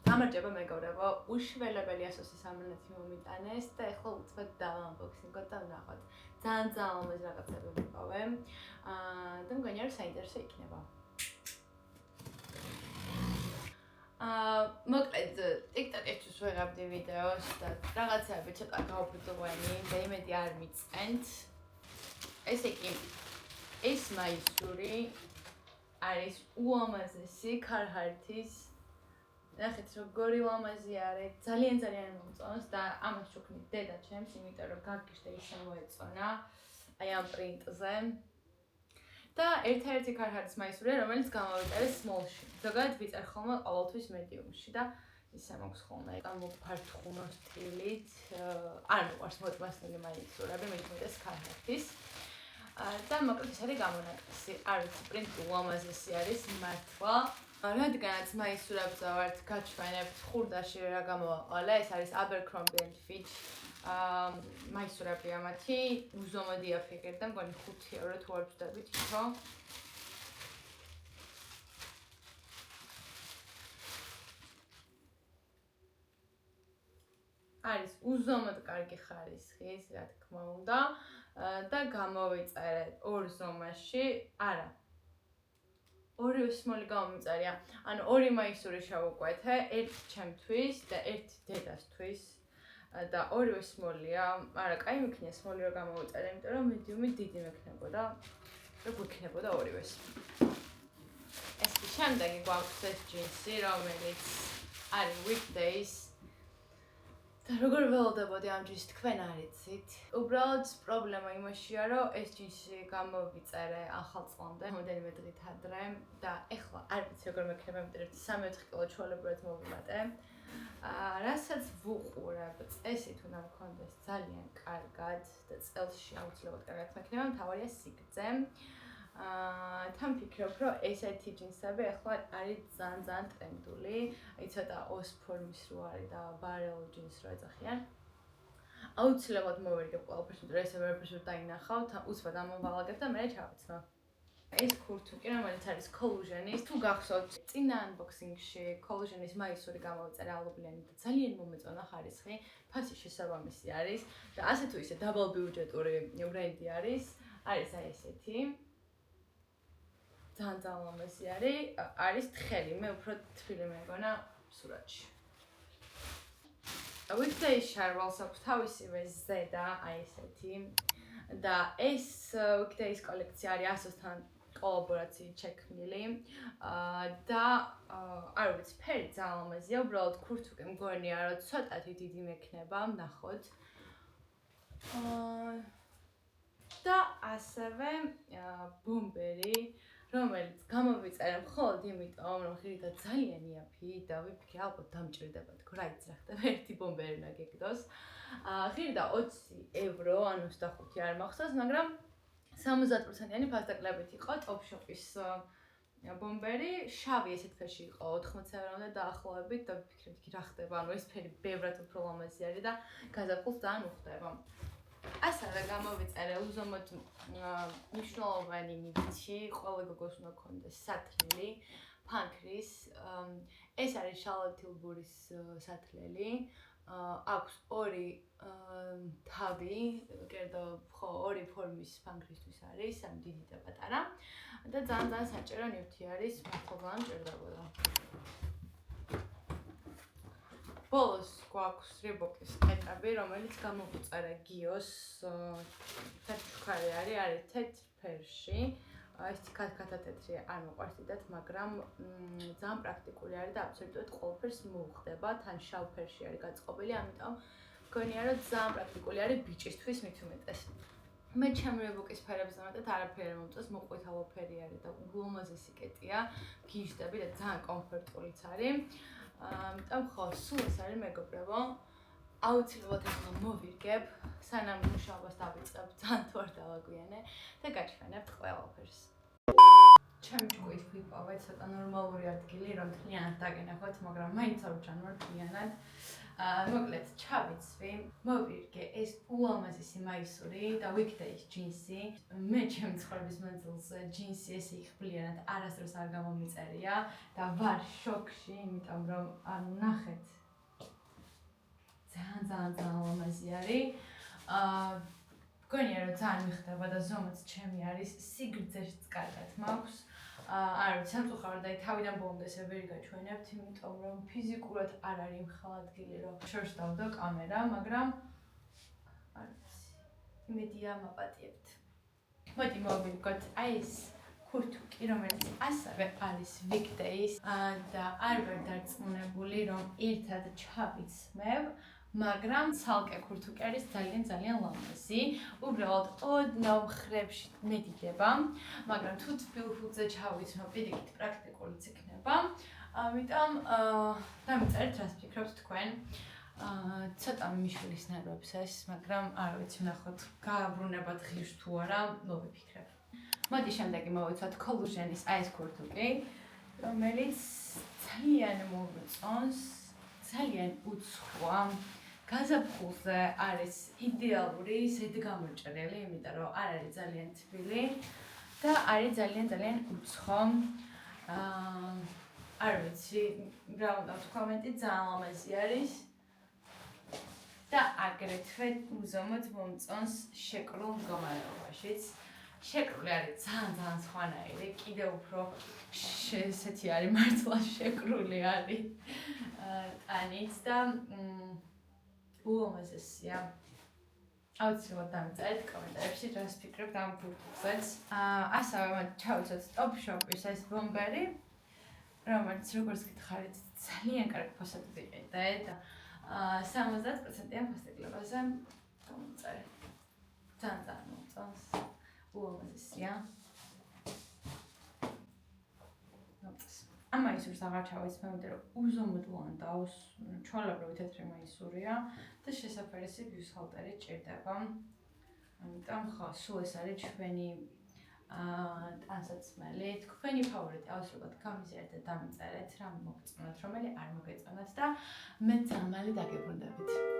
გამარჯობა მეგობრებო, უშველებელი ასოსის ამონათი მომიტანეს და ეხლა უცბად დავანბოქსინგოთ და ვნახოთ. ძალიან ლამაზ რაღაცები ვიპოვე. და მგონია რომ საინტერესო იქნება. მოკლედ, TikTok-ისთვის ვიღებდი ვიდეოს და რაღაცები ცოტა გაუფრთხილოვანი და იმედი არ მიწენთ. ესე იგი, ეს მაისური არის უამაზესი Carhartt-ის ნახეთ როგორი ლამაზი არის, ძალიან მომწონს და ამას შევქმნით დედა ჩემს, იმიტომ რომ გაგიშდა ისე მოეწონა აი ამ პრინტზე. და ერთ-ერთი Carhartt-ის მაისურია, რომელიც გამოვიწერე small-ში. ზოგადად ვიწერ ხოლმე ყოველთვის medium-ში და ისე მაქვს ხოლმე გამოფართუხუნო სტილით. არ მიყვარს მოწმასნილი მაისურები, მეტყვით Carhartt-ის. და მოკლედ ეს არის გამონაკლისი. არ ვიცი, პრინტი ულამაზესი არის მართლა. რადგანაც მაისურებზე ვართ გაჩვენებთ ხურდაში რა გამოვაყოლე, ეს არის Abercrombie & Fitch მაისურებია მათი, უზომოდია ფიგური და მგონი 5 ევრო თუ არ ვწდებით თვითო. არის უზომოდ კარგი ხარისხის, რა თქმა უნდა, და გამოვიწერე ორ ზომაში, არა. ორივე small-ი გამომიწერია. ანუ ორი მაისური შევუკვეთე, ერთი ჩემთვის და ერთი დედასთვის. და ორივე small-ია. არა, კაი მიქნია small-ი რომ გამოვიწერე, იმიტომ რომ medium-ი დიდი მექნებოდა. და გვექნებოდა ორივეს. ეს კი შემდეგი გვაქვს ეს ჯინსი, რომელიც არის weekdays. და როგორ ველოდებოდი ამ ჯინსს თქვენ არ იცით. უბრალოდ პრობლემა იმაშია, რომ ეს ჯინსი გამოვიწერე ახალ წლამდე, მომდენიმე დღით ადრე და ეხლა არ ვიცი როგორ მექნება, იმიტომ რომ 3-4 კილო ჩვეულებრივად მოვიმატე. რასაც ვუყურებ, წესით უნდა მქონდეს ძალიან კარგად და წელსში აუცილებლად კარგად მექნება, მთავარია სიგრძე. თან ფიქრობ, რომ ესეთი ჯინსები ახლა არის ძალიან ტრენდული. აი ცოტა ოს ფორმის რო არის და barrel jeans რო ეძახიან. აუცილებლად მოვერგებ ყველაფერს, იმიტომ რომ ესე ვერაფერს ვერ დაინახავ, უცბად ამოვალაგებ და მე ჩავიცნო. ეს ქურთუკი, რომელიც არის Collusion-ის, თუ გახსოვთ, წინა unboxing-ში Collusion-ის მაისური გამოვიწერე ალუბლიანი და ძალიან მომეწონა ხარისხი, ფასი შესაბამისი არის და ასე თუ ისე double budget-ური ბრენდი არის აი ესეთი. ძალიან ლამაზი არის თხელი, მე უფრო თბილი მეგონა სურათში. Weekdays შარვალს აქვს თავისივე ზედა, აი ესეთი. და ეს Weekdays კოლექცია არის ASOS-თან კოლაბორაციით შექმნილი. და არ ვიცი, ფერი ძალიან ლამაზია, უბრალოდ ქურთუკი მგონია, რომ ცოტათი დიდი მექნება, ვნახოთ. და ასევე ბომბერი, რომელიც გამოვიწერე მხოლოდ იმიტომ, რომ ღირდა ძალიან იაფი და ვიფიქრე ალბათ დამჭირდება თქო რა იცი რა ხდება ერთი ბომბერი უნდა გეკიდოს. ღირდა 20 ევრო, ან 25 არ მახსოვს, მაგრამ 70%-იანი ფასდაკლებით იყო Topshop-ის ბომბერი, შავი ესეთ ფერში იყო 80 ევრომდე დაახლოებით და ვიფიქრე რა ხდება, ანუ ეს ფერი ბევრად უფრო ლამაზი არის და გაზაფხულს ძალიან უხდება. ასევე გამოვიწერე უზომოდ მნიშვნელოვანი მითი, ყველა გოგოს უნდა ქონდეს სათლელი, ფანქრის. ეს არის Charlotte Tilbury-ის სათლელი. აქვს ორი თავი, კერძო ხო ორი ფორმის ფანქრისთვის არის, ამ დიდი და პატარა. და ძალიან საჭირო ნივთი არის, მართლა მჭირდებოდა. ბოლოს გვაქვს Reebok-ის კეტები, რომელიც გამოვიწერე გიოს თეთრ არის თეთრ ფერში. ეს ქათქათა თეთრი არ მოყვარს დიდად, მაგრამ ძალიან პრაქტიკული არის და აბსოლუტურად ყველაფერს მოუხდება, თან შავ ფერში არის გაწყობილი, ამიტომ მგონია რომ ძალიან პრაქტიკული არის ბიჭისთვის მით უმეტეს. მე ჩემ Reebok-ის ფერებზე მეტად არაფერი არ მომწონს, მოყვითალო ფერი არის და ულამაზესი კეტია, გიჟდები და ძალიან კომფორტულიც არის. ამიტომ ხო, სულ ეს არის მეგობრებო. აუცილებლად ახლა მოვირგებ, სანამ მუშაობას დავიწყებ, ძალიან თუ არ დავაგვიანე და გაჩვენებთ ყველაფერს. ჩემი ჭკუით ვიპოვეთ ცოტა ნორმალური ადგილი, რომ თლიანად დაგენახოთ, მაგრამ მაინც არ ვჭანვარ თლიანად. მოკლედ, ჩავიცვი, მოვირგე ეს ულამაზესი მაისური და weekday ჯინსი. მე ჩემი ცხოვრების მანძილზე ჯინსი ესე იხბლიანად არასდროს არ გამომიწერია და ვარ შოკში, იმიტომ რომ ანუ ნახეთ. ძალიან ულამაზი არის. მგონია რომ ძალიან მიხდება და ზომაც ჩემი არის, სიგრძეშიც კარგად მაქვს. არ ვიცი, სამწუხაროდ აი თავიდან ბოლომდე ესე ვერ გაჩვენებთ, იმიტომ რომ ფიზიკურად არ არის მხოლადგილი რომ შორს დავდო კამერა, მაგრამ არ ვიცი, იმედია მაპატიებთ. მოდი მოვირგოთ აი ეს ქურთუკი, რომელიც ასევე არის weekdays და არ ვარ დარწმუნებული რომ ერთად ჩავიცმევ, მაგრამ ცალკე ქურთუკი არის ძალიან ლამაზი. უბრალოდ ოდნავ მხრებში მედიდება, მაგრამ თუ თბილ-ჰუდზე ჩავიცმო, პირიქით პრაქტიკულიც იქნება. ამიტომ დამიწერეთ, რას ფიქრობთ თქვენ. ცოტა მიშვილის ნერვებს ეს, მაგრამ არ ვიცი, ვნახოთ, გააბრუნებათ ღირს თუ არა, მოვიფიქრებ. მოდი შემდეგი მოვიცვათ კოლუჟენის აი ეს ქურთუკი, რომელიც ძალიან მომწონს, ძალიან უცხოა. გაზაფხულზე არის იდეალური, ზედგამოჭრილი, იმიტომ რომ არ არის ძალიან თბილი და არის ძალიან უცხო. არ ვიცი, რა უნდა ვთქვა, მეტი ძალიან ლამაზი არის. და აგრეთვე უზომოდ მომწონს შეკრულ მდგომარეობაშიც. შეკრული არის ძალიან სხვანაირი, კიდევ უფრო ესეთი არის მართლა შეკრული არის ტანიც და ულამაზესია. აუცილებლად დამიწერეთ კომენტარებში, რას ფიქრობთ ამ ქურთუკზეც. ასევე ჩავიცოთ Topshop-ის ეს ბომბერი, რომელიც როგორც გითხარით, ძალიან კარგი ფასადები ყიდე და 70%-იან ფასტებლებაზე გამომწერეთ. ძალიან მომწონს. ულამაზესია. ამ მაისურს აღარ ჩავიცმევ, იმიტომ რომ უზომოდ ლანდაუს, ჩვეულებრივი თეთრი მაისურია და შესაფერისი ბიუსჰალტერი ჭირდება. ამიტომ ხო, სულ ეს არის ჩვენი ტანსაცმელი. თქვენი ფავორიტი აუცილებლად გამიზიარეთ და დამიწერეთ, რა მოგწონათ, რომელი არ მოგეწონათ და მე ძალიან მალე დაგებრუნდებით.